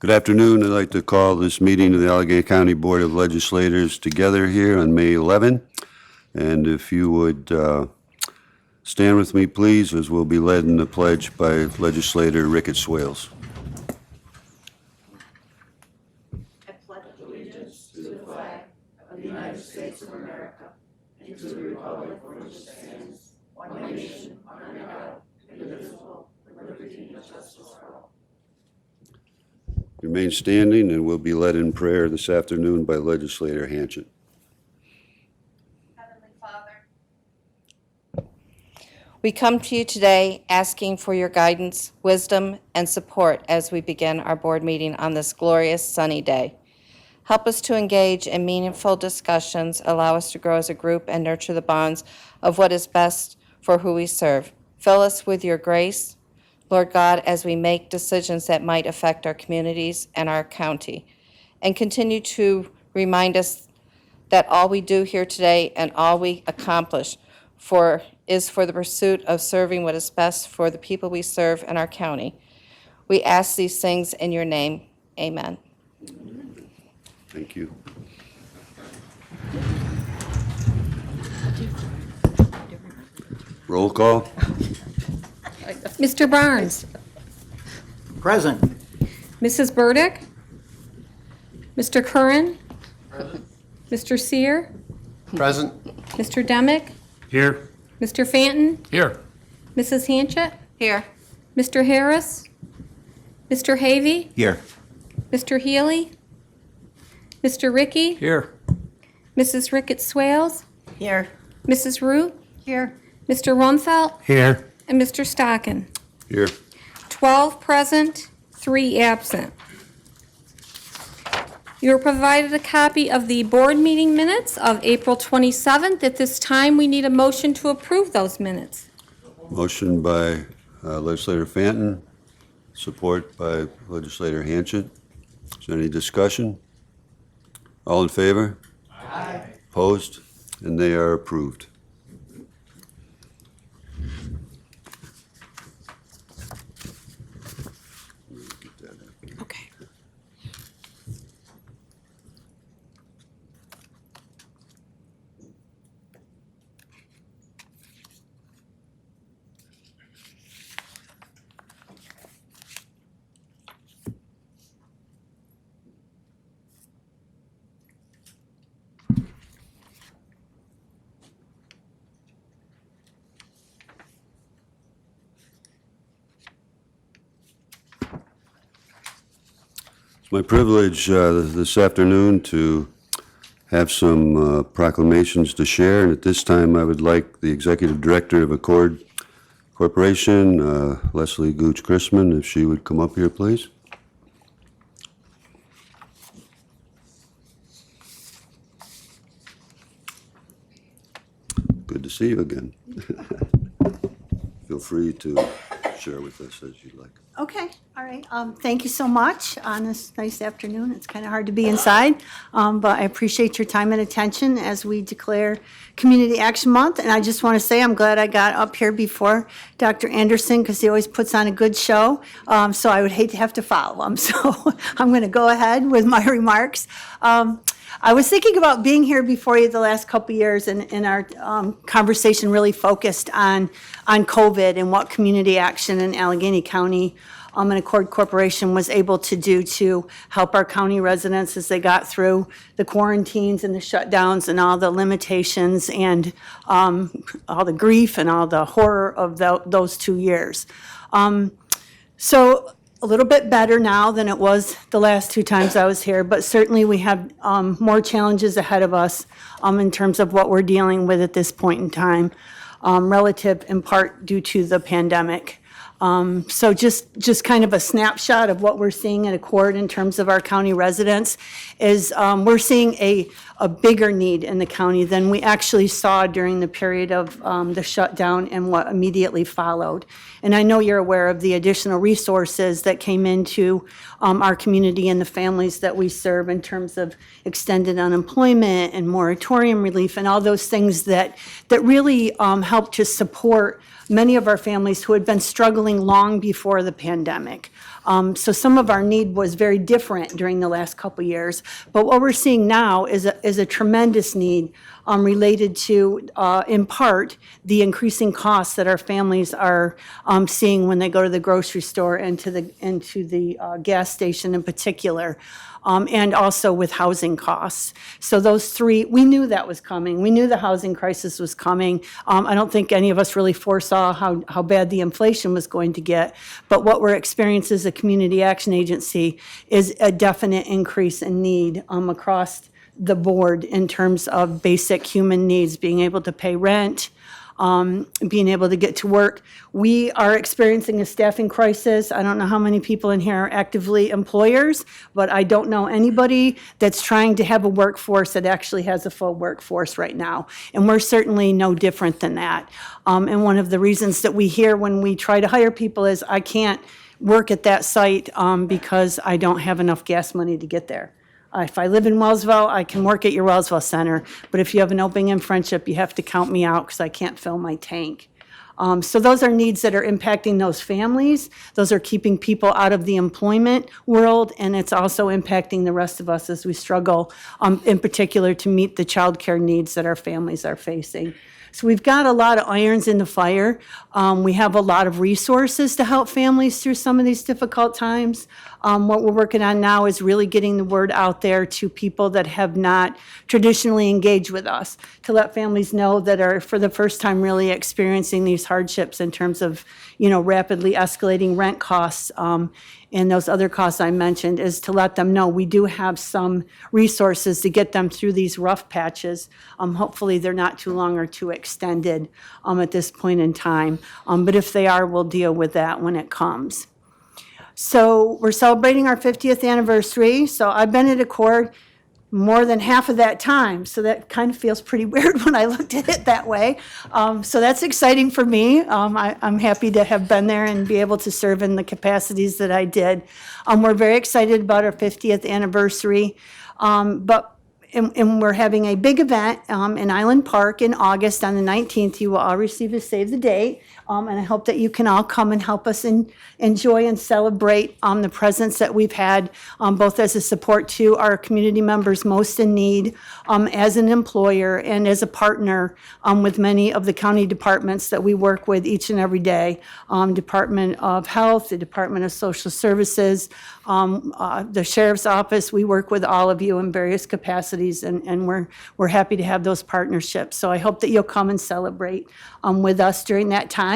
Good afternoon. I'd like to call this meeting of the Allegheny County Board of Legislators together here on May 11. And if you would stand with me, please, as we'll be led in the pledge by Legislator Rickett Swales. I pledge allegiance to the flag of the United States of America and to the republic for which it stands, one nation, under God, indivisible, with liberty and justice for all. Remain standing, and we'll be led in prayer this afternoon by Legislator Hanchett. Heavenly Father, we come to you today asking for your guidance, wisdom, and support as we begin our board meeting on this glorious sunny day. Help us to engage in meaningful discussions, allow us to grow as a group, and nurture the bonds of what is best for who we serve. Fill us with your grace, Lord God, as we make decisions that might affect our communities and our county, and continue to remind us that all we do here today and all we accomplish is for the pursuit of serving what is best for the people we serve in our county. We ask these things in your name. Amen. Thank you. Roll call. Mr. Barnes. Present. Mrs. Burdick. Mr. Curran. Mr. Sear. Present. Mr. Demick. Here. Mr. Fanton. Here. Mrs. Hanchett. Here. Mr. Harris. Mr. Havey. Here. Mr. Healy. Mr. Ricky. Here. Mrs. Rickett Swales. Here. Mrs. Root. Here. Mr. Rumfelt. Here. And Mr. Stockin. Here. 12 present, 3 absent. You were provided a copy of the board meeting minutes of April 27th. At this time, we need a motion to approve those minutes. Motion by Legislator Fanton, support by Legislator Hanchett. Is there any discussion? All in favor? Aye. Opposed? And they are approved. Okay. It's my privilege this afternoon to have some proclamations to share, and at this time I would like the Executive Director of Accord Corporation, Leslie Gooch-Chrisman, if she would come up here, please. Good to see you again. Feel free to share with us as you'd like. Okay, all right. Thank you so much on this nice afternoon. It's kind of hard to be inside, but I appreciate your time and attention as we declare Community Action Month. And I just want to say I'm glad I got up here before Dr. Anderson because he always puts on a good show. So I would hate to have to follow him. So I'm going to go ahead with my remarks. I was thinking about being here before you the last couple of years, and our conversation really focused on COVID and what community action in Allegheny County and Accord Corporation was able to do to help our county residents as they got through the quarantines and the shutdowns and all the limitations and all the grief and all the horror of those 2 years. So a little bit better now than it was the last 2 times I was here, but certainly we have more challenges ahead of us in terms of what we're dealing with at this point in time, relative in part due to the pandemic. So just kind of a snapshot of what we're seeing at Accord in terms of our county residents is we're seeing a bigger need in the county than we actually saw during the period of the shutdown and what immediately followed. And I know you're aware of the additional resources that came into our community and the families that we serve in terms of extended unemployment and moratorium relief and all those things that really help to support many of our families who had been struggling struggling long before the pandemic. So some of our need was very different during the last couple years. But what we're seeing now is a tremendous need related to, in part, the increasing costs that our families are seeing when they go to the grocery store and to the gas station in particular. And also with housing costs. So those three, we knew that was coming. We knew the housing crisis was coming. I don't think any of us really foresaw how bad the inflation was going to get. But what we're experiencing as a community action agency is a definite increase in need across the board in terms of basic human needs, being able to pay rent, being able to get to work. We are experiencing a staffing crisis. I don't know how many people in here are actively employers, but I don't know anybody that's trying to have a workforce that actually has a full workforce right now. And we're certainly no different than that. And one of the reasons that we hear when we try to hire people is, I can't work at that site because I don't have enough gas money to get there. If I live in Wellsville, I can work at your Wellsville Center, but if you have an opening in Friendship, you have to count me out because I can't fill my tank. So those are needs that are impacting those families. Those are keeping people out of the employment world, and it's also impacting the rest of us as we struggle, in particular, to meet the childcare needs that our families are facing. So we've got a lot of irons in the fire. We have a lot of resources to help families through some of these difficult times. What we're working on now is really getting the word out there to people that have not traditionally engaged with us, to let families know that are for the first time really experiencing these hardships in terms of, rapidly escalating rent costs and those other costs I mentioned, is to let them know we do have some resources to get them through these rough patches. Hopefully they're not too long or too extended at this point in time. But if they are, we'll deal with that when it comes. So we're celebrating our 50th anniversary. So I've been at Accord more than half of that time. So that kind of feels pretty weird when I looked at it that way. So that's exciting for me. I'm happy to have been there and be able to serve in the capacities that I did. We're very excited about our 50th anniversary. And we're having a big event in Island Park in August on the 19th. You will all receive a save the date. And I hope that you can all come and help us enjoy and celebrate the presence that we've had, both as a support to our community members most in need, as an employer, and as a partner with many of the county departments that we work with each and every day. Department of Health, the Department of Social Services, the Sheriff's Office. We work with all of you in various capacities, and we're happy to have those partnerships. So I hope that you'll come and celebrate with us during that time.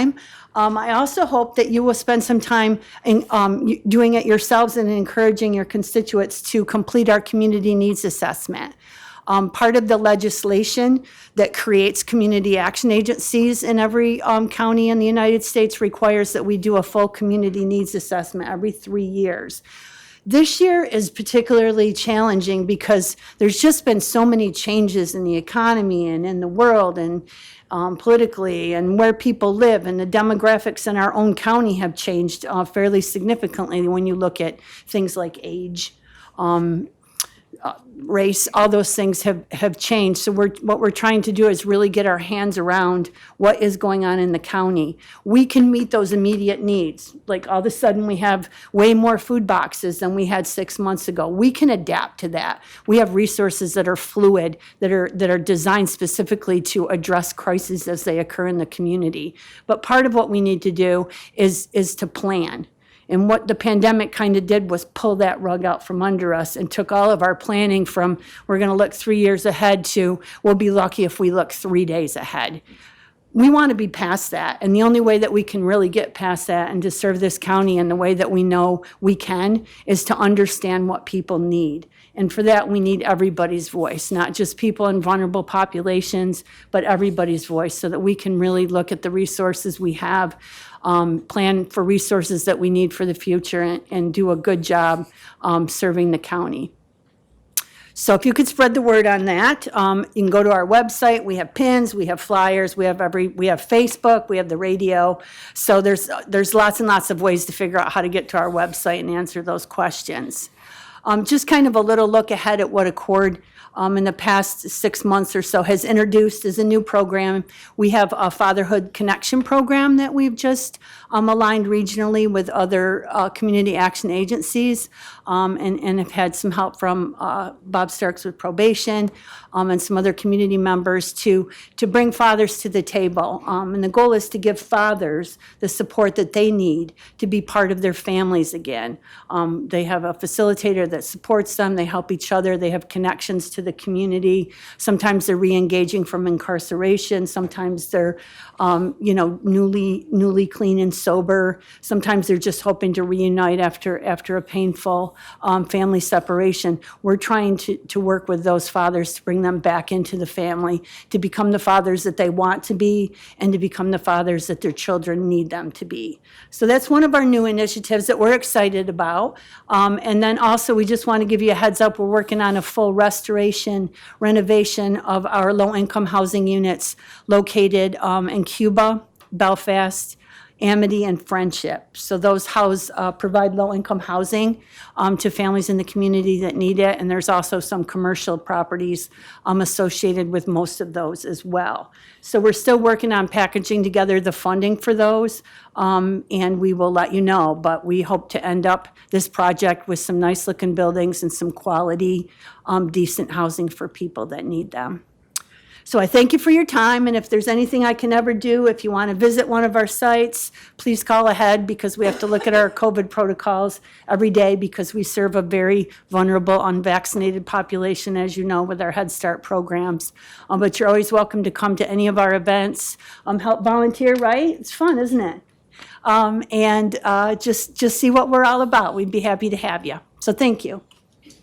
I also hope that you will spend some time in doing it yourselves and encouraging your constituents to complete our community needs assessment. Part of the legislation that creates community action agencies in every county in the United States requires that we do a full community needs assessment every 3 years. This year is particularly challenging because there's just been so many changes in the economy and in the world and politically and where people live, and the demographics in our own county have changed fairly significantly when you look at things like age, race, all those things have changed. So what we're trying to do is really get our hands around what is going on in the county. We can meet those immediate needs. Like all of a sudden we have way more food boxes than we had 6 months ago. We can adapt to that. We have resources that are fluid, that are designed specifically to address crises as they occur in the community. But part of what we need to do is to plan. And what the pandemic kind of did was pull that rug out from under us and took all of our planning from, we're going to look 3 years ahead, to we'll be lucky if we look 3 days ahead. We want to be past that. And the only way that we can really get past that and to serve this county in the way that we know we can is to understand what people need. And for that, we need everybody's voice, not just people in vulnerable populations, but everybody's voice, so that we can really look at the resources we have, plan for resources that we need for the future, and do a good job serving the county. So if you could spread the word on that, you can go to our website. We have pins, we have flyers, we have Facebook, we have the radio. So there's lots and lots of ways to figure out how to get to our website and answer those questions. Just kind of a little look ahead at what Accord in the past 6 months or so has introduced as a new program. We have a Fatherhood Connection program that we've just aligned regionally with other community action agencies, and have had some help from Bob Starks with probation, and some other community members to bring fathers to the table. And the goal is to give fathers the support that they need to be part of their families again. They have a facilitator that supports them. They help each other. They have connections to the community. Sometimes they're re-engaging from incarceration. Sometimes they're, newly clean and sober. Sometimes they're just hoping to reunite after a painful family separation. We're trying to work with those fathers to bring them back into the family, to become the fathers that they want to be, and to become the fathers that their children need them to be. So that's one of our new initiatives that we're excited about. And then also, we just want to give you a heads up, we're working on a full restoration, renovation of our low-income housing units located in Cuba, Belfast, Amity, and Friendship. So those provide low-income housing to families in the community that need it, and there's also some commercial properties associated with most of those as well. So we're still working on packaging together the funding for those, and we will let you know, but we hope to end up this project with some nice-looking buildings and some quality, decent housing for people that need them. So I thank you for your time, and if there's anything I can ever do, if you want to visit one of our sites, please call ahead, because we have to look at our COVID protocols every day, because we serve a very vulnerable, unvaccinated population, as you know, with our Head Start programs. But you're always welcome to come to any of our events, help volunteer, right? It's fun, isn't it? And just see what we're all about. We'd be happy to have you. So thank you.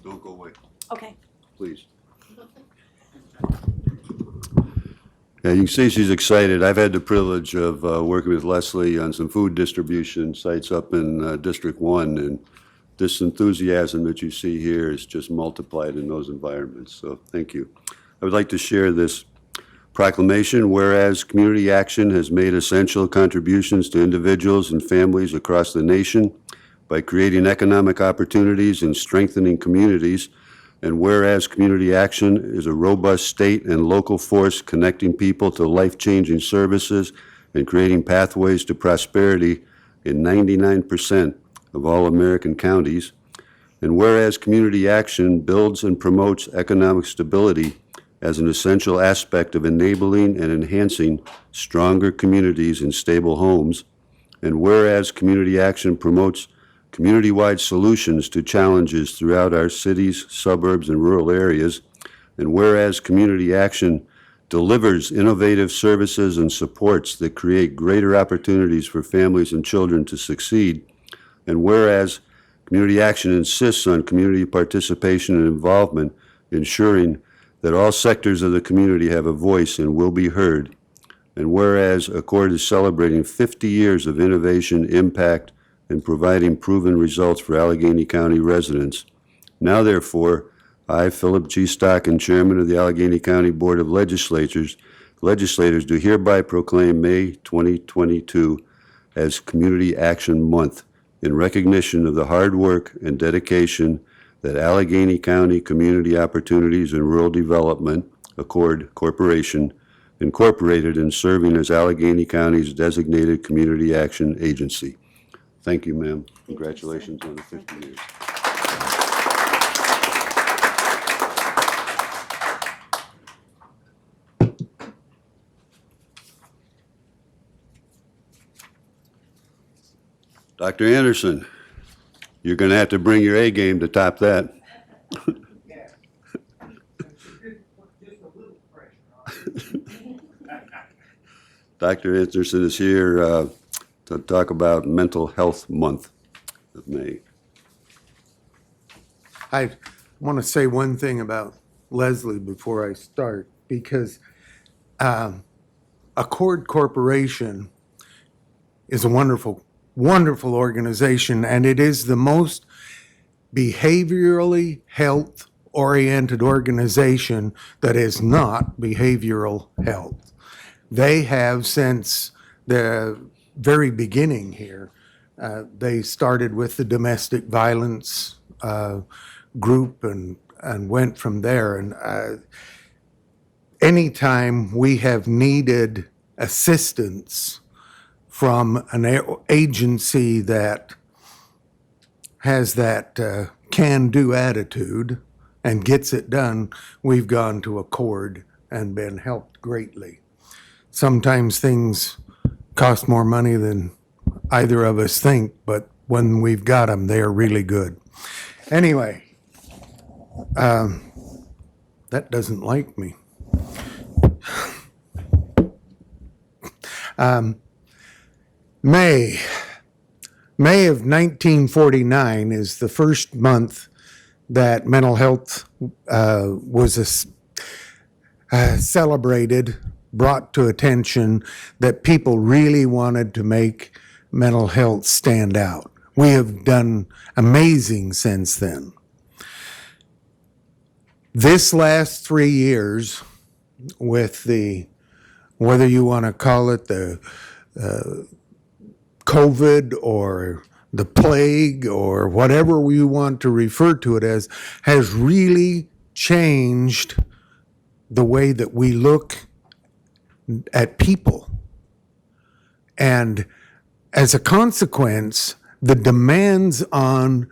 Don't go away, Okay. please. Yeah, you can see she's excited. I've had the privilege of working with Leslie on some food distribution sites up in District 1, and this enthusiasm that you see here is just multiplied in those environments, so thank you. I would like to share this proclamation. Whereas community action has made essential contributions to individuals and families across the nation by creating economic opportunities and strengthening communities, and whereas community action is a robust state and local force connecting people to life-changing services and creating pathways to prosperity in 99% of all American counties, and whereas community action builds and promotes economic stability as an essential aspect of enabling and enhancing stronger communities and stable homes, and whereas community action promotes community-wide solutions to challenges throughout our cities, suburbs, and rural areas, and whereas community action delivers innovative services and supports that create greater opportunities for families and children to succeed, and whereas community action insists on community participation and involvement, ensuring that all sectors of the community have a voice and will be heard, and whereas Accord is celebrating 50 years of innovation, impact, and providing proven results for Allegheny County residents. Now, therefore, I, Philip G. Stockin, Chairman of the Allegheny County Board of Legislators, do hereby proclaim May 2022 as Community Action Month in recognition of the hard work and dedication that Allegheny County Community Opportunities and Rural Development, Accord Corporation, incorporated in serving as Allegheny County's designated community action agency. Thank you, ma'am. Congratulations on the 50 years. Dr. Anderson, you're going to have to bring your A game to top that. Dr. Anderson is here to talk about Mental Health Month of May. I want to say one thing about Leslie before I start, because Accord Corporation is a wonderful organization, and it is the most behaviorally health-oriented organization that is not behavioral health. They have, since the very beginning here, they started with the domestic violence group and went from there. And anytime we have needed assistance from an agency that has that can-do attitude and gets it done, we've gone to Accord and been helped greatly. Sometimes things cost more money than either of us think, but when we've got them, they are really good. Anyway, that doesn't like me. May of 1949 is the first month that mental health was celebrated, brought to attention, that people really wanted to make mental health stand out. We have done amazing since then. This last 3 years, with the, whether you want to call it the COVID or the plague or whatever we want to refer to it as, has really changed the way that we look at people. And as a consequence, the demands on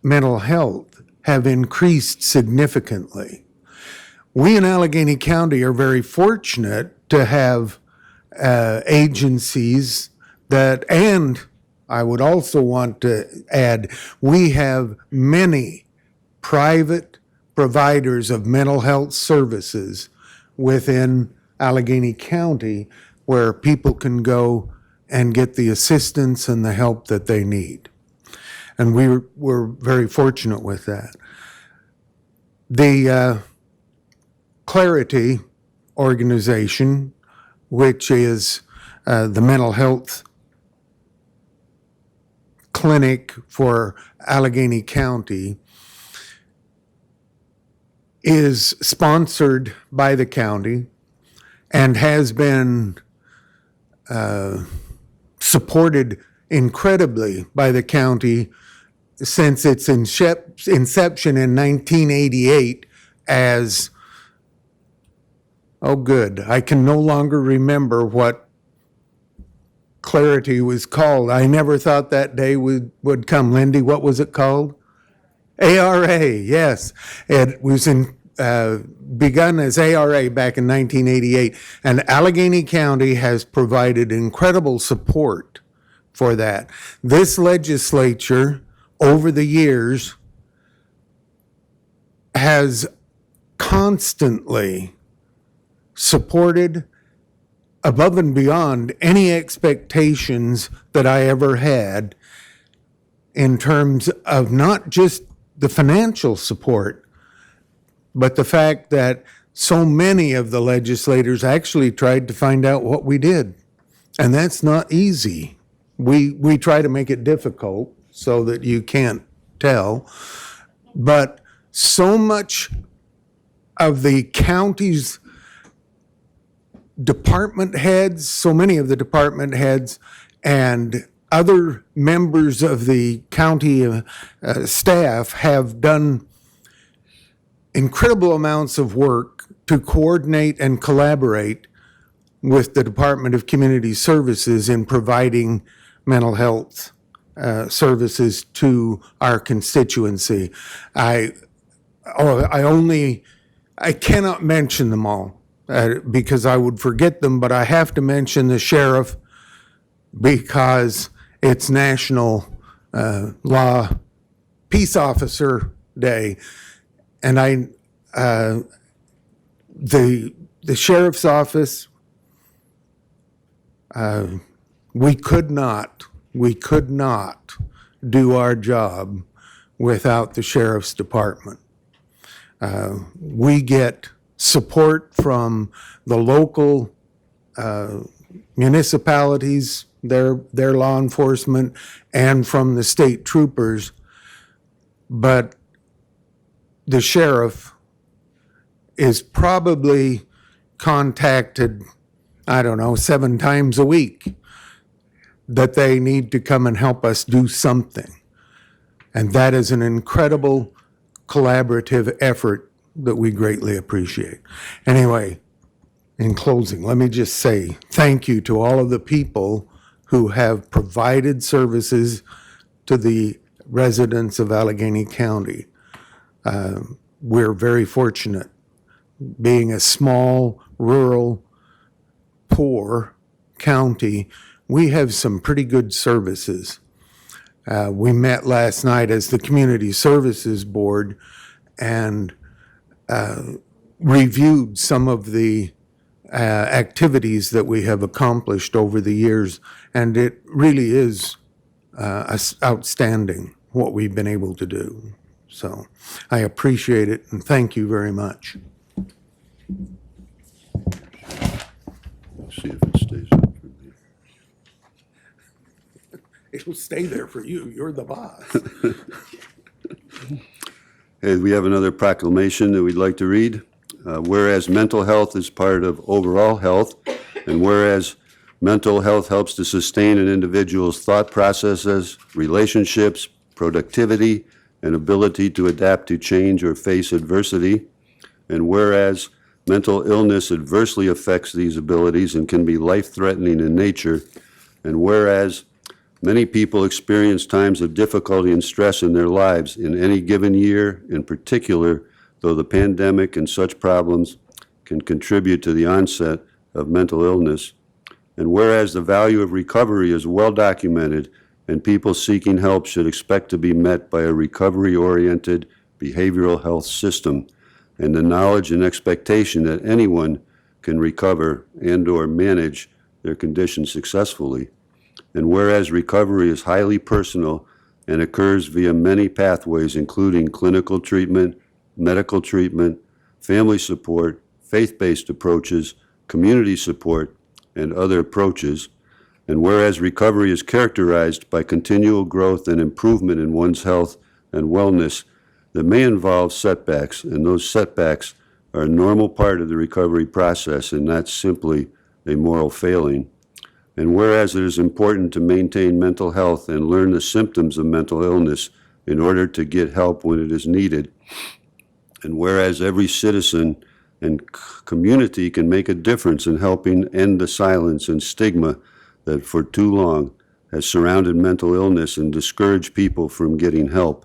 mental health have increased significantly. We in Allegheny County are very fortunate to have agencies that, and I would also want to add, we have many private providers of mental health services within Allegheny County where people can go and get the assistance and the help that they need. And we're very fortunate with that. The Clarity organization, which is the mental health clinic for Allegheny County, is sponsored by the county and has been supported incredibly by the county since its inception in 1988 as, oh good, I can no longer remember what Clarity was called. I never thought that day would come. Lindy, what was it called? ARA, yes. It was begun as ARA back in 1988, and Allegheny County has provided incredible support for that. This legislature, over the years, has constantly supported, above and beyond any expectations that I ever had, in terms of not just the financial support, but the fact that so many of the legislators actually tried to find out what we did. And that's not easy. We try to make it difficult so that you can't tell. But so much of the county's department heads, so many of the department heads and other members of the county staff have done incredible amounts of work to coordinate and collaborate with the Department of Community Services in providing mental health services to our constituency. I cannot mention them all because I would forget them, but I have to mention the sheriff because it's National Law Peace Officer Day. And the sheriff's office, we could not do our job without the sheriff's department. We get support from the local municipalities, their law enforcement, and from the state troopers, but the sheriff is probably contacted, 7 times a week that they need to come and help us do something. And that is an incredible collaborative effort that we greatly appreciate. Anyway, in closing, let me just say thank you to all of the people who have provided services to the residents of Allegheny County. We're very fortunate. Being a small, rural, poor county, we have some pretty good services. We met last night as the Community Services Board and reviewed some of the activities that we have accomplished over the years, and it really is outstanding what we've been able to do. So I appreciate it, and thank you very much. See if it stays up for me. It'll stay there for you. You're the boss. Hey, we have another proclamation that we'd like to read. Whereas mental health is part of overall health, and whereas mental health helps to sustain an individual's thought processes, relationships, productivity, and ability to adapt to change or face adversity, and whereas mental illness adversely affects these abilities and can be life-threatening in nature, and whereas many people experience times of difficulty and stress in their lives in any given year, in particular, though the pandemic and such problems can contribute to the onset of mental illness, and whereas the value of recovery is well documented and people seeking help should expect to be met by a recovery-oriented behavioral health system, and the knowledge and expectation that anyone can recover and/or manage their condition successfully. And whereas recovery is highly personal and occurs via many pathways, including clinical treatment, medical treatment, family support, faith-based approaches, community support, and other approaches, and whereas recovery is characterized by continual growth and improvement in one's health and wellness that may involve setbacks, and those setbacks are a normal part of the recovery process and not simply a moral failing. And whereas it is important to maintain mental health and learn the symptoms of mental illness in order to get help when it is needed, and whereas every citizen and community can make a difference in helping end the silence and stigma that for too long has surrounded mental illness and discouraged people from getting help,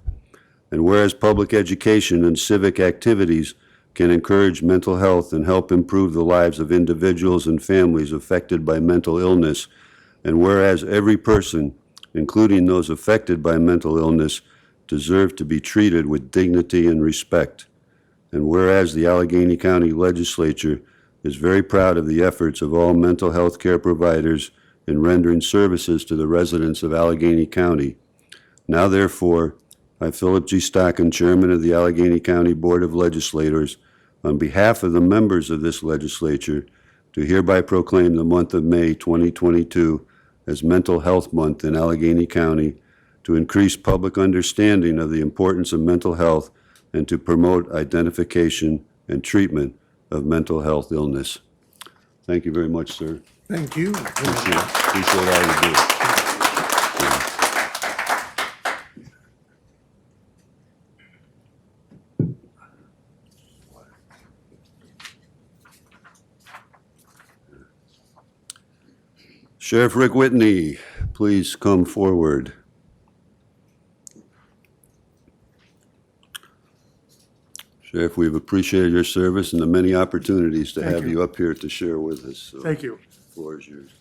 and whereas public education and civic activities can encourage mental health and help improve the lives of individuals and families affected by mental illness, and whereas every person, including those affected by mental illness, deserve to be treated with dignity and respect, and whereas the Allegheny County Legislature is very proud of the efforts of all mental health care providers in rendering services to the residents of Allegheny County. Now therefore, I, Philip G. Stockin, Chairman of the Allegheny County Board of Legislators, on behalf of the members of this legislature, do hereby proclaim the month of May 2022 as Mental Health Month in Allegheny County to increase public understanding of the importance of mental health and to promote identification and treatment of mental health illness. Thank you very much, sir. Thank you. Appreciate all you do. Sheriff Rick Whitney, please come forward. Sheriff, we've appreciated your service and the many opportunities to have you up here to share with us. So Thank you. the floor is yours.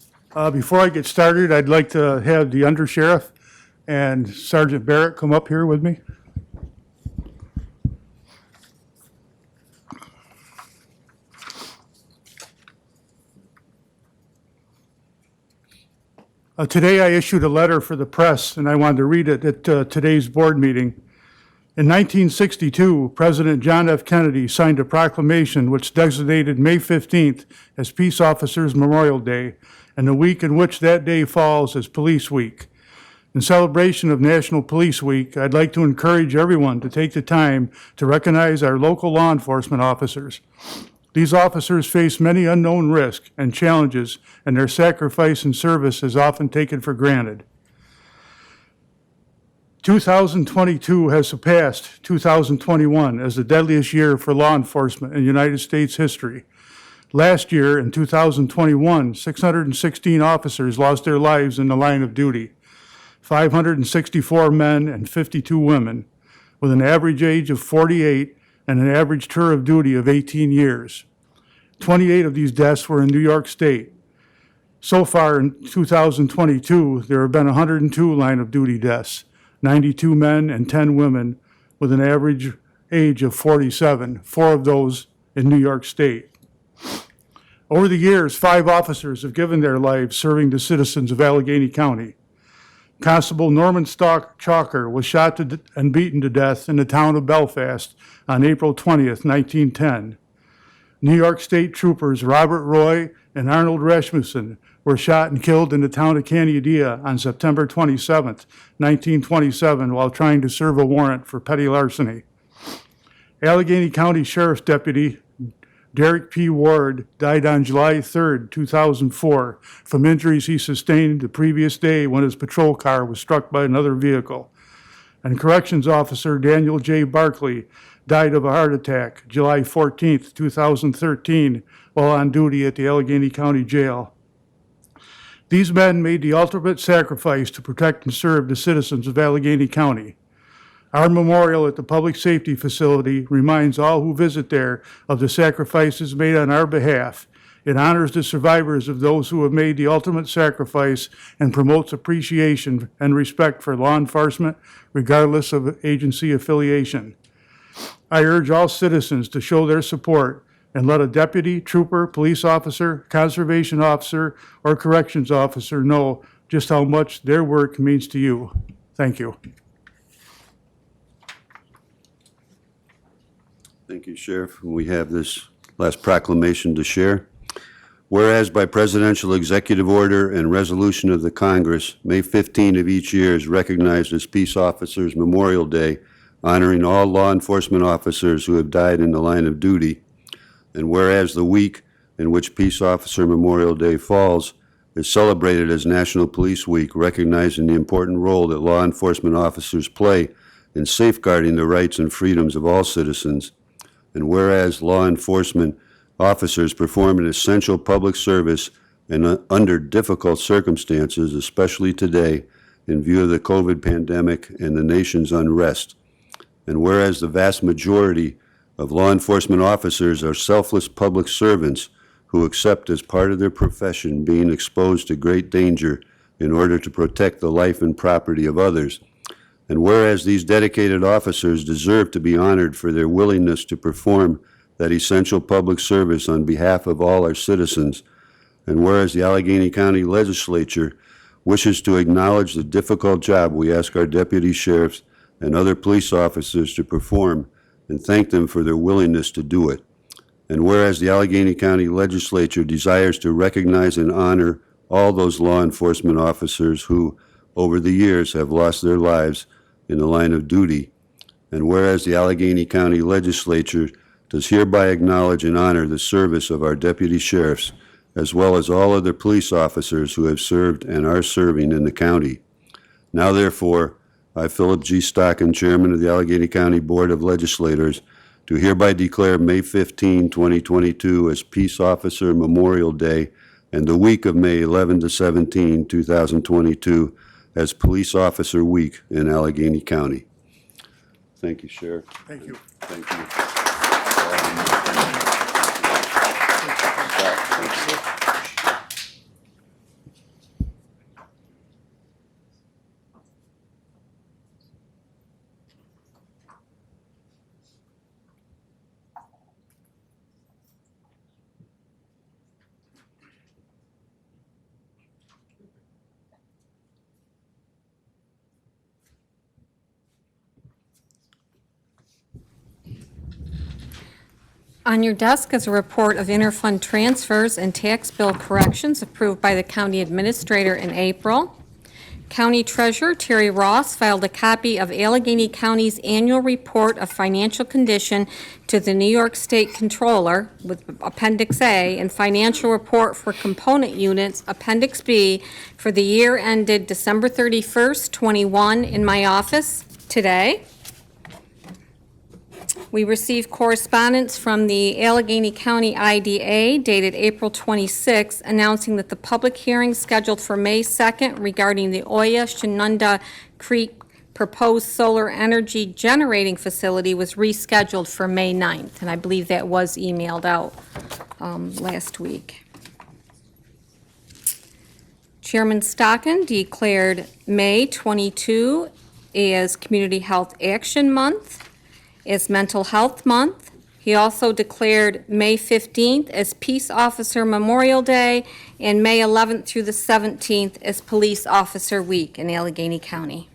Before I get started, I'd like to have the undersheriff and Sergeant Barrett come up here with me. Today I issued a letter for the press, and I wanted to read it at today's board meeting. In 1962, President John F. Kennedy signed a proclamation which designated May 15th as Peace Officers Memorial Day, and the week in which that day falls as Police Week. In celebration of National Police Week, I'd like to encourage everyone to take the time to recognize our local law enforcement officers. These officers face many unknown risks and challenges, and their sacrifice and service is often taken for granted. 2022 has surpassed 2021 as the deadliest year for law enforcement in United States history. Last year, in 2021, 616 officers lost their lives in the line of duty, 564 men and 52 women, with an average age of 48 and an average tour of duty of 18 years. 28 of these deaths were in New York State. So far in 2022, there have been 102 line of duty deaths, 92 men and 10 women, with an average age of 47, 4 of those in New York State. Over the years, 5 officers have given their lives serving the citizens of Allegheny County. Constable Norman Chalker was shot and beaten to death in the town of Belfast on April 20th, 1910. New York State troopers Robert Roy and Arnold Rasmussen were shot and killed in the town of Canandaigua on September 27th, 1927, while trying to serve a warrant for petty larceny. Allegheny County Sheriff's Deputy Derek P. Ward died on July 3rd, 2004, from injuries he sustained the previous day when his patrol car was struck by another vehicle. And Corrections Officer Daniel J. Barkley died of a heart attack July 14th, 2013, while on duty at the Allegheny County Jail. These men made the ultimate sacrifice to protect and serve the citizens of Allegheny County. Our memorial at the Public Safety Facility reminds all who visit there of the sacrifices made on our behalf. It honors the survivors of those who have made the ultimate sacrifice and promotes appreciation and respect for law enforcement, regardless of agency affiliation. I urge all citizens to show their support and let a deputy, trooper, police officer, conservation officer, or corrections officer know just how much their work means to you. Thank you. Thank you, Sheriff. We have this last proclamation to share. Whereas by presidential executive order and resolution of the Congress, May 15 of each year is recognized as Peace Officers Memorial Day, honoring all law enforcement officers who have died in the line of duty. And whereas the week in which Peace Officer Memorial Day falls is celebrated as National Police Week, recognizing the important role that law enforcement officers play in safeguarding the rights and freedoms of all citizens. And whereas law enforcement officers perform an essential public service and under difficult circumstances, especially today, in view of the COVID pandemic and the nation's unrest. And whereas the vast majority of law enforcement officers are selfless public servants who accept as part of their profession being exposed to great danger in order to protect the life and property of others. And whereas these dedicated officers deserve to be honored for their willingness to perform that essential public service on behalf of all our citizens, and whereas the Allegheny County Legislature wishes to acknowledge the difficult job we ask our deputy sheriffs and other police officers to perform and thank them for their willingness to do it. And whereas the Allegheny County Legislature desires to recognize and honor all those law enforcement officers who, over the years, have lost their lives in the line of duty. And whereas the Allegheny County Legislature does hereby acknowledge and honor the service of our deputy sheriffs, as well as all other police officers who have served and are serving in the county. Now therefore, I, Philip G. Stockin, Chairman of the Allegheny County Board of Legislators, do hereby declare May 15, 2022 as Peace Officer Memorial Day and the week of May 11 to 17, 2022 as Police Officer Week in Allegheny County. Thank you, Sheriff. Thank you. Thank you. On your desk is a report of interfund transfers and tax bill corrections approved by the county administrator in April. County Treasurer Terry Ross filed a copy of Allegheny County's annual report of financial condition to the New York State Controller with Appendix A and financial report for component units, Appendix B, for the year ended December 31st, 21, in my office today. We received correspondence from the Allegheny County IDA dated April 26, announcing that the public hearing scheduled for May 2nd regarding the Oya-Shenunda Creek proposed solar energy generating facility was rescheduled for May 9th, and I believe that was emailed out last week. Chairman Stockin declared May 22 as Community Health Action Month, as Mental Health Month. He also declared May 15th as Peace Officer Memorial Day and May 11th through the 17th as Police Officer Week in Allegheny County.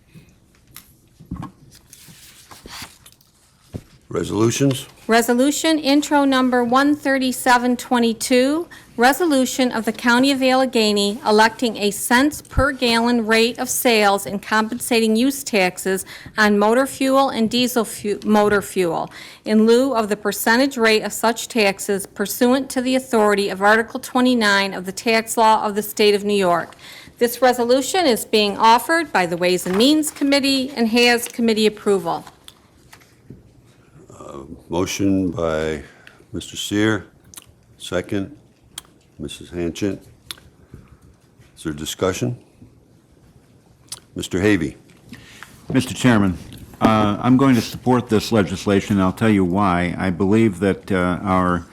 Resolutions? Resolution intro number 13722, resolution of the County of Allegheny electing a cents per gallon rate of sales and compensating use taxes on motor fuel and diesel motor fuel in lieu of the percentage rate of such taxes pursuant to the authority of Article 29 of the tax law of the state of New York. This resolution is being offered by the Ways and Means Committee and has committee approval. Motion by Mr. Seer, second, Mrs. Hanchett. Is there discussion? Mr. Havey. Mr. Chairman, I'm going to support this legislation. I'll tell you why. I believe that our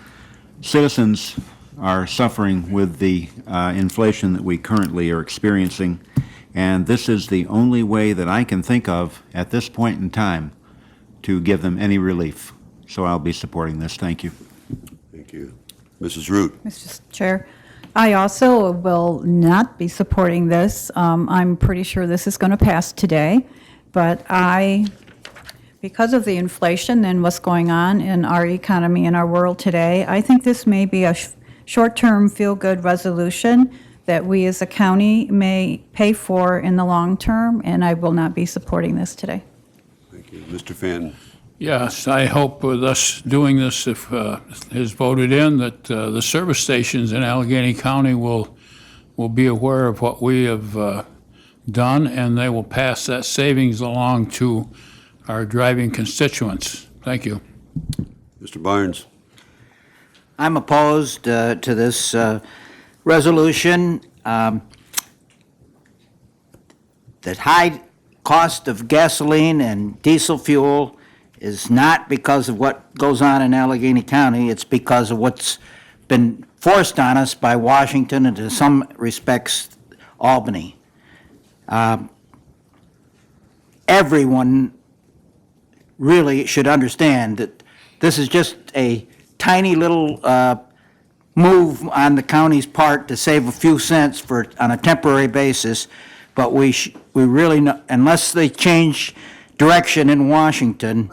citizens are suffering with the inflation that we currently are experiencing, and this is the only way that I can think of at this point in time to give them any relief. So I'll be supporting this. Thank you. Thank you. Mrs. Root. Mr. Chair, I also will not be supporting this. I'm pretty sure this is going to pass today, but because of the inflation and what's going on in our economy and our world today, I think this may be a short-term feel-good resolution that we as a county may pay for in the long term, and I will not be supporting this today. Thank you. Mr. Fenton. Yes, I hope with us doing this, if is voted in, that the service stations in Allegheny County will be aware of what we have done, and they will pass that savings along to our driving constituents. Thank you. Mr. Barnes. I'm opposed to this resolution. The high cost of gasoline and diesel fuel is not because of what goes on in Allegheny County. It's because of what's been forced on us by Washington and, in some respects, Albany. Everyone really should understand that this is just a tiny little move on the county's part to save a few cents on a temporary basis, but we really, unless they change direction in Washington,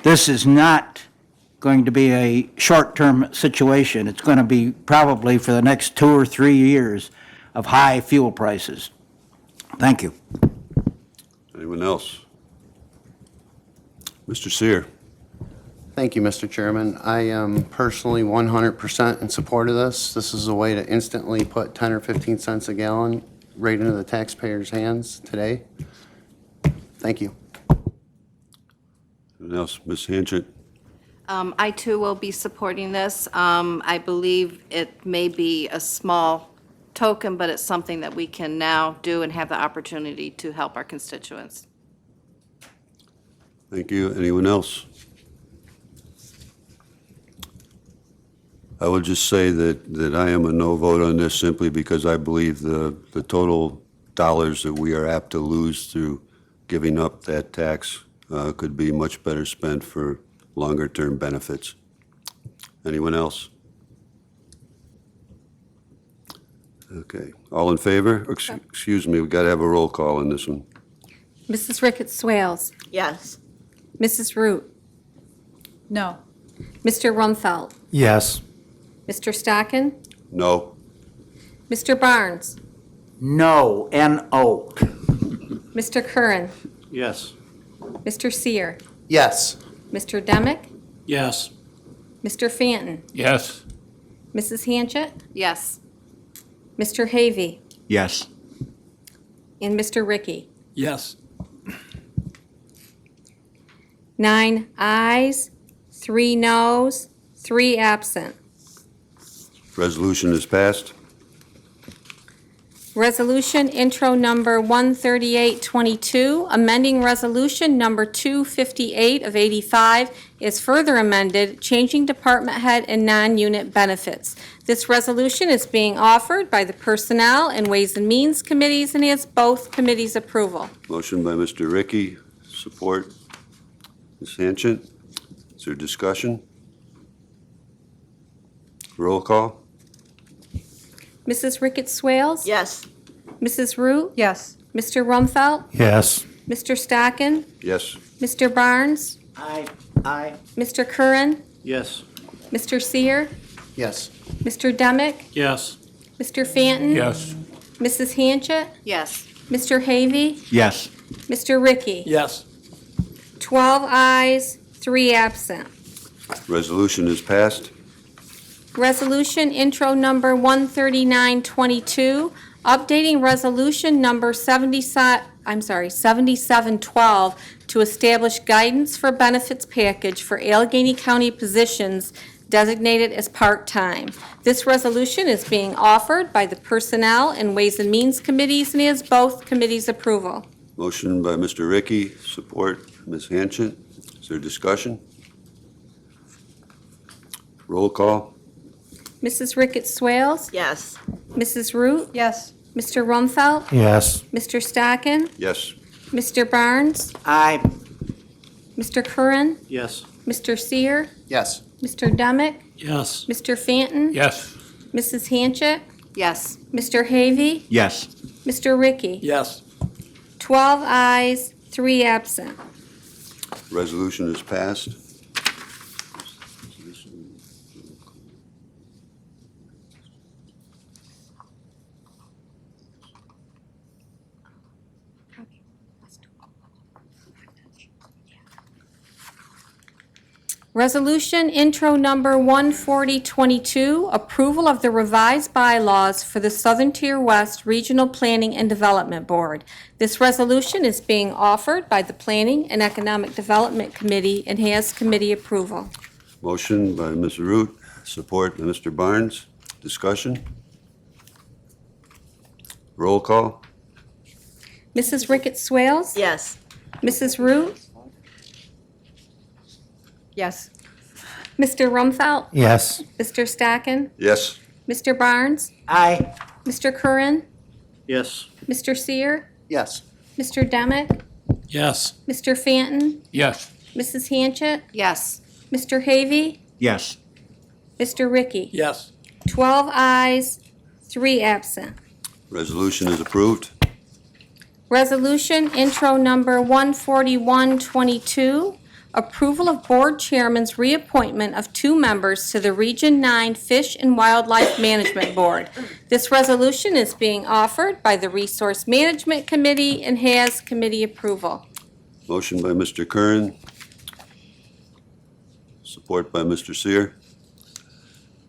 this is not going to be a short-term situation. It's going to be probably for the next 2 or 3 years of high fuel prices. Thank you. Anyone else? Mr. Seer. Thank you, Mr. Chairman. I am personally 100% in support of this. This is a way to instantly put 10 or 15 cents a gallon right into the taxpayers' hands today. Thank you. Anyone else? Ms. Hanchett. I too will be supporting this. I believe it may be a small token, but it's something that we can now do and have the opportunity to help our constituents. Thank you. Anyone else? I will just say that I am a no vote on this simply because I believe the total dollars that we are apt to lose through giving up that tax could be much better spent for longer-term benefits. Anyone else? Okay. All in favor? Excuse me, we've got to have a roll call on this one. Mrs. Ricketts Swales. Yes. Mrs. Root. No. Mr. Rumfeld. Yes. Mr. Stockin. No. Mr. Barnes. No, N-O. Mr. Curran, Yes. Mr. Seer, Yes. Mr. Demick, Yes. Mr. Fanton, Yes. Mrs. Hanchett, Yes. Mr. Havey, Yes. and Mr. Ricky. Yes. 9 ayes, 3 noes, 3 absent. Resolution is passed. Resolution intro number 13822, amending resolution number 258 of 85 is further amended, changing department head and non-unit benefits. This resolution is being offered by the Personnel and Ways and Means Committees and has both committees' approval. Motion by Mr. Ricky, support Ms. Hanchett. Is there discussion? Roll call? Mrs. Ricketts Swales? Yes. Mrs. Root? Yes. Mr. Rumfelt? Yes. Mr. Stockin? Yes. Mr. Barnes? Aye. Aye. Mr. Curran? Yes. Mr. Seer? Yes. Mr. Demick? Yes. Mr. Fanton? Yes. Mrs. Hanchett? Yes. Mr. Havey? Yes. Mr. Ricky? Yes. 12 ayes, 3 absent. Resolution is passed. Resolution intro number 13922, updating resolution number 7712 to establish guidance for benefits package for Allegheny County positions designated as part-time. This resolution is being offered by the Personnel and Ways and Means Committees and has both committees' approval. Motion by Mr. Ricky, support Ms. Hanchett. Is there discussion? Roll call? Mrs. Ricketts Swales? Yes. Mrs. Root? Yes. Mr. Rumfelt? Yes. Mr. Stockin? Yes. Mr. Barnes? Aye. Mr. Curran? Yes. Mr. Seer? Yes. Mr. Demick? Yes. Mr. Fanton? Yes. Mrs. Hanchett? Yes. Mr. Havey? Yes. Mr. Ricky? Yes. 12 ayes, 3 absent. Resolution is passed. Resolution intro number 14022, approval of the revised bylaws for the Southern Tier West Regional Planning and Development Board. This resolution is being offered by the Planning and Economic Development Committee and has committee approval. Motion by Ms. Root, support by Mr. Barnes. Discussion? Roll call? Mrs. Ricketts Swales? Yes. Mrs. Root? Yes. Mr. Rumfelt? Yes. Mr. Stockin? Yes. Mr. Barnes? Aye. Mr. Curran? Yes. Mr. Seer? Yes. Mr. Demick? Yes. Mr. Fanton? Yes. Mrs. Hanchett? Yes. Mr. Havey? Yes. Mr. Ricky? Yes. 12 ayes, 3 absent. Resolution is approved. Resolution intro number 14122, approval of board chairman's reappointment of 2 members to the Region 9 Fish and Wildlife Management Board. This resolution is being offered by the Resource Management Committee and has committee approval. Motion by Mr. Curran. Support by Mr. Seer.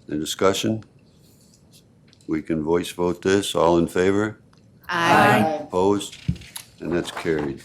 Any discussion? We can voice vote this. All in favor? Aye. Opposed? And that's carried.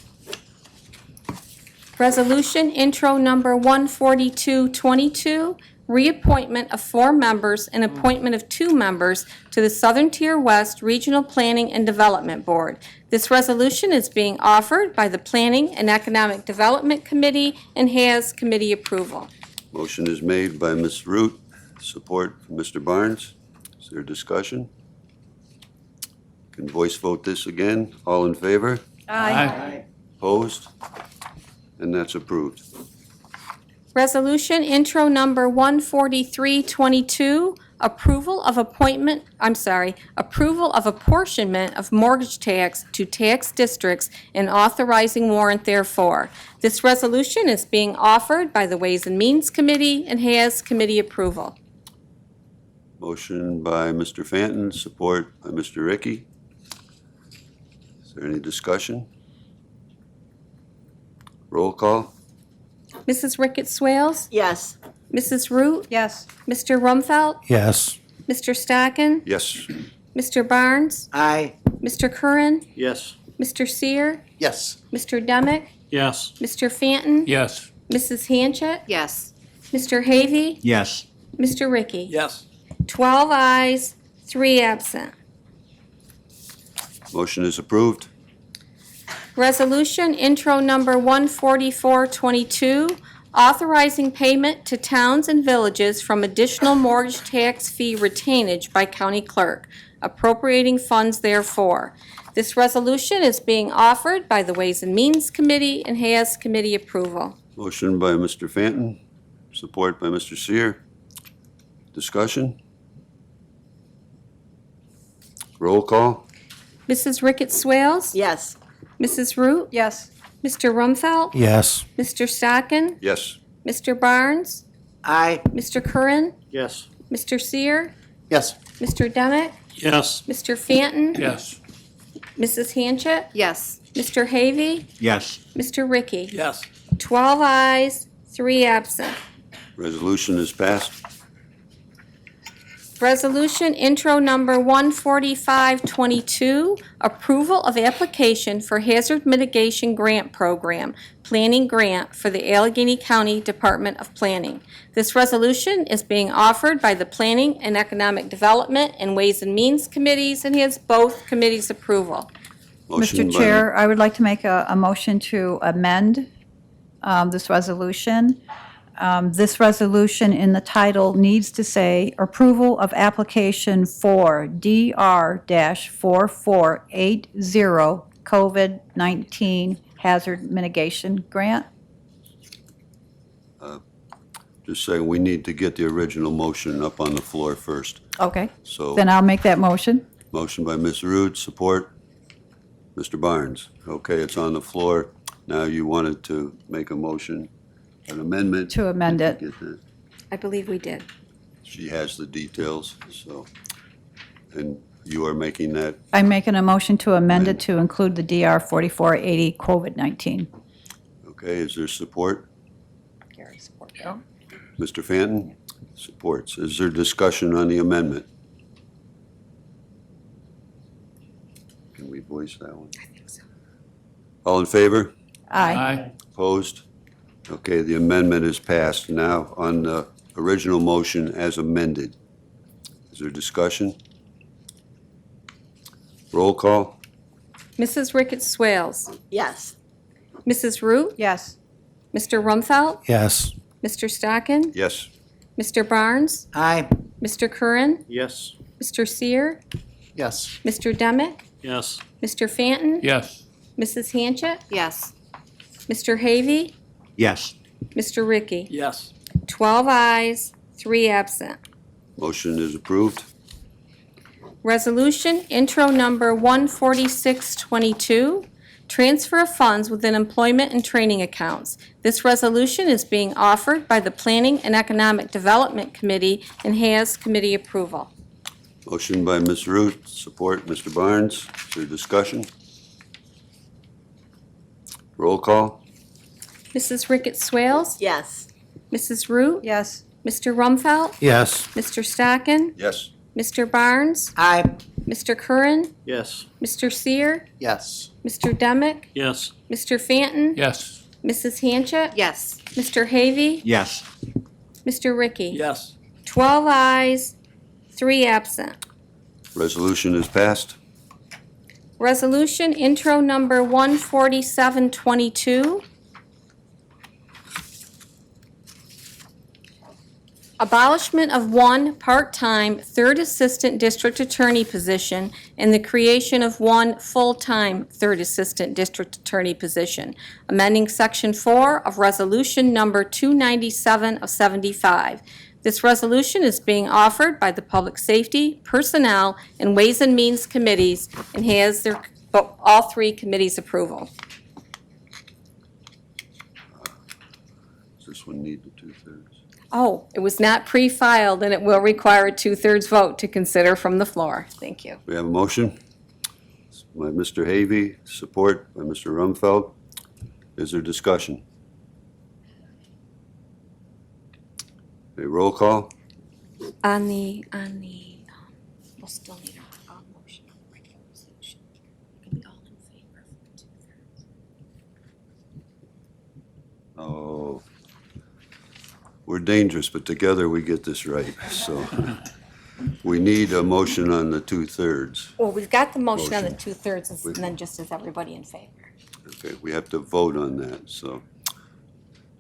Resolution intro number 14222, reappointment of 4 members and appointment of 2 members to the Southern Tier West Regional Planning and Development Board. This resolution is being offered by the Planning and Economic Development Committee and has committee approval. Motion is made by Ms. Root, support from Mr. Barnes. Is there discussion? Can voice vote this again. All in favor? Aye. Opposed? And that's approved. Resolution intro number 14322, approval of appointment, approval of apportionment of mortgage tax to tax districts and authorizing warrant therefore. This resolution is being offered by the Ways and Means Committee and has committee approval. Motion by Mr. Fanton, support by Mr. Ricky. Is there any discussion? Roll call? Mrs. Ricketts Swales? Yes. Mrs. Root? Yes. Mr. Rumfeld? Yes. Mr. Stacken? Yes. Mr. Barnes? Aye. Mr. Curran? Yes. Mr. Seer? Yes. Mr. Demick? Yes. Mr. Fanton? Yes. Mrs. Hanchett? Yes. Mr. Havey? Yes. Mr. Ricky? Yes. 12 ayes, 3 absent. Motion is approved. Resolution intro number 14422, authorizing payment to towns and villages from additional mortgage tax fee retainage by county clerk, appropriating funds therefore. This resolution is being offered by the Ways and Means Committee and has committee approval. Motion by Mr. Fanton, support by Mr. Seer. Discussion? Roll call? Mrs. Ricketts Swales? Yes. Mrs. Root? Yes. Mr. Rumfeld? Yes. Mr. Stacken? Yes. Mr. Barnes? Aye. Mr. Curran? Yes. Mr. Seer? Yes. Mr. Demick? Yes. Mr. Fanton? Yes. Mrs. Hanchett? Yes. Mr. Havey? Yes. Mr. Ricky? Yes. 12 ayes, 3 absent. Resolution is passed. Resolution intro number 14522, approval of application for hazard mitigation grant program, planning grant for the Allegheny County Department of Planning. This resolution is being offered by the Planning and Economic Development and Ways and Means Committees and has both committees' approval. Motion Mr. by- Chair, I would like to make a motion to amend this resolution. This resolution in the title needs to say approval of application for DR-4480 COVID-19 hazard mitigation grant. Just saying, we need to get the original motion up on the floor first. Okay, So, then I'll make that motion. motion by Ms. Root, support. Mr. Barnes. Okay, it's on the floor. Now you wanted to make a motion, an amendment. To amend it. Get that. I believe we did. She has the details, so, and you are making that, I'm making a motion to amend it to include the DR-4480 COVID-19. okay, is there support? Gary, support. Mr. Fanton supports. Is there discussion on the amendment? Can we voice that one? I think so. All in favor? Aye. Opposed? Okay, the amendment is passed. Now, on the original motion as amended, is there discussion? Roll call? Mrs. Ricketts Swales? Yes. Mrs. Root? Yes. Mr. Rumfeld? Yes. Mr. Stacken? Yes. Mr. Barnes? Aye. Mr. Curran? Yes. Mr. Seer? Yes. Mr. Demick? Yes. Mr. Fanton? Yes. Mrs. Hanchett? Yes. Mr. Havey? Yes. Mr. Ricky? Yes. 12 ayes, 3 absent. Motion is approved. Resolution intro number 14622, transfer of funds within employment and training accounts. This resolution is being offered by the Planning and Economic Development Committee and has committee approval. Motion by Ms. Root, support Mr. Barnes. Is there discussion? Roll call? Mrs. Ricketts Swales? Yes. Mrs. Root? Yes. Mr. Rumfeld? Yes. Mr. Stacken? Yes. Mr. Barnes? Aye. Mr. Curran? Yes. Mr. Seer? Yes. Mr. Demick? Yes. Mr. Fanton? Yes. Mrs. Hanchett? Yes. Mr. Havey? Yes. Mr. Ricky? Yes. 12 ayes, 3 absent. Resolution is passed. Resolution intro number 14722. Abolishment of one part-time third assistant district attorney position and the creation of one full-time third assistant district attorney position. Amending section 4 of resolution number 297 of 75. This resolution is being offered by the Public Safety, Personnel, and Ways and Means Committees and has all 3 committees' approval. Does this one need the two-thirds? Oh, it was not pre-filed and it will require a 2/3 vote to consider from the floor. Thank you. We have a motion by Mr. Havey, support by Mr. Rumfeld. Is there discussion? A roll call? On the, we'll still need a motion on the regular resolution. Can we all in favor for 2/3? Oh, we're dangerous, but together we get this right. So we need a motion on the 2/3. Well, we've got the motion on the Motion. 2/3, and then just is everybody in favor? Okay, we have to vote on that, so.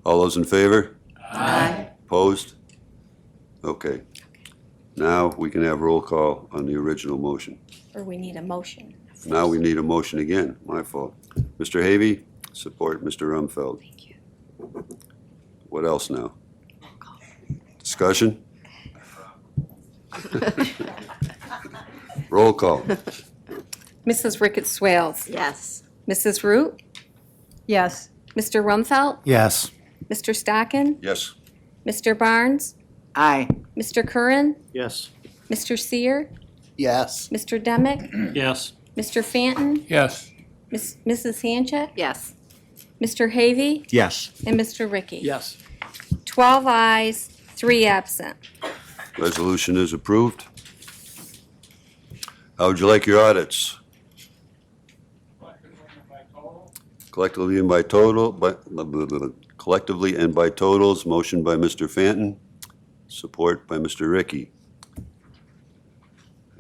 All those in favor? Aye. Opposed? Okay. Now we can have roll call on the original motion. Or we need a motion? Now we need a motion again, my fault. Mr. Havy, support Mr. Rumfeld. Thank you. What else now? Discussion? Roll call. Mrs. Ricketts Swales? Yes. Mrs. Root? Yes. Mr. Rumfeld? Yes. Mr. Stockin? Yes. Mr. Barnes? Aye. Mr. Curran? Yes. Mr. Seer? Yes. Mr. Demick? Yes. Mr. Fanton? Yes. Mrs. Hanchett? Yes. Mr. Havy? Yes. And Mr. Ricky? Yes. 12 ayes, 3 absent. Resolution is approved. How would you like your audits? Collectively and by total, collectively and by totals, motion by Mr. Fanton, support by Mr. Ricky.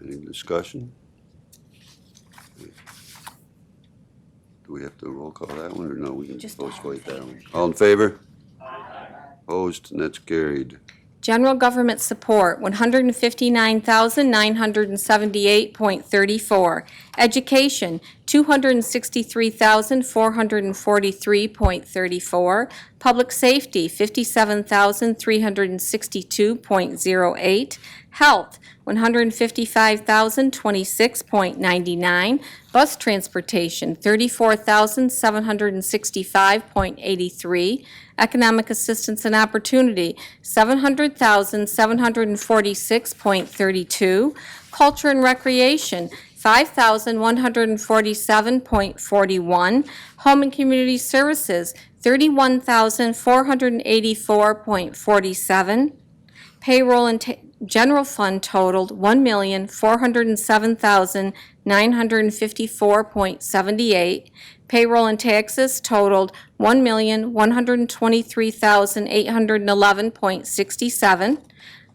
Any discussion? Do we have to roll call that one, or no, we can Just postpone that one? All in favor? Opposed, and that's carried. General government support, $159,978.34. Education, $263,443.34. Public safety, $57,362.08. Health, $155,026.99. Bus transportation, $34,765.83. Economic assistance and opportunity, $700,746.32. Culture and recreation, $5,147.41. Home and community services, $31,484.47. Payroll and general fund totaled $1,407,954.78. Payroll and taxes totaled $1,123,811.67.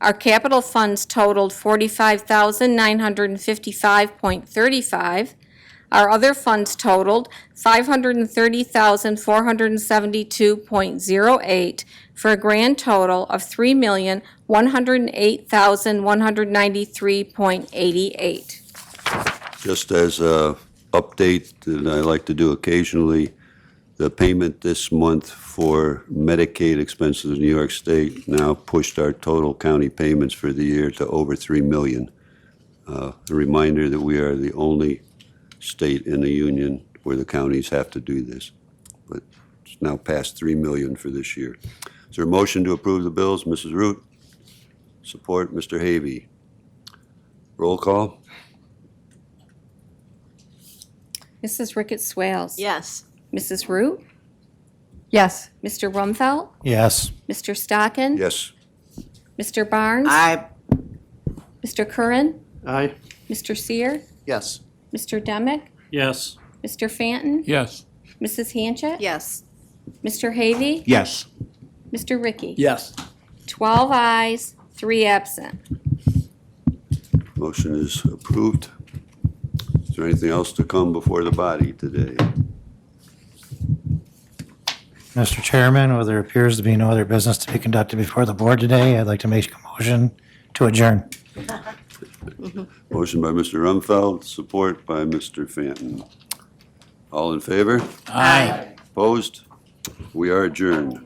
Our capital funds totaled $45,955.35. Our other funds totaled $530,472.08 for a grand total of $3,108,193.88. Just as a update that I like to do occasionally, the payment this month for Medicaid expenses in New York State now pushed our total county payments for the year to over $3 million. A reminder that we are the only state in the union where the counties have to do this. But it's now past $3 million for this year. Is there a motion to approve the bills? Mrs. Root? Support, Mr. Havy. Roll call? Mrs. Ricketts Swales. Yes. Mrs. Root? Yes. Mr. Rumfeld? Yes. Mr. Stockin? Yes. Mr. Barnes? Aye. Mr. Curran? Aye. Mr. Seer? Yes. Mr. Demick? Yes. Mr. Fanton? Yes. Mrs. Hanchett? Yes. Mr. Havy? Yes. Mr. Ricky? Yes. 12 ayes, 3 absent. Motion is approved. Is there anything else to come before the body today? Mr. Chairman, where there appears to be no other business to be conducted before the board today, I'd like to make a motion to adjourn. Motion by Mr. Rumfeld, support by Mr. Fanton. All in favor? Aye. Opposed? We are adjourned.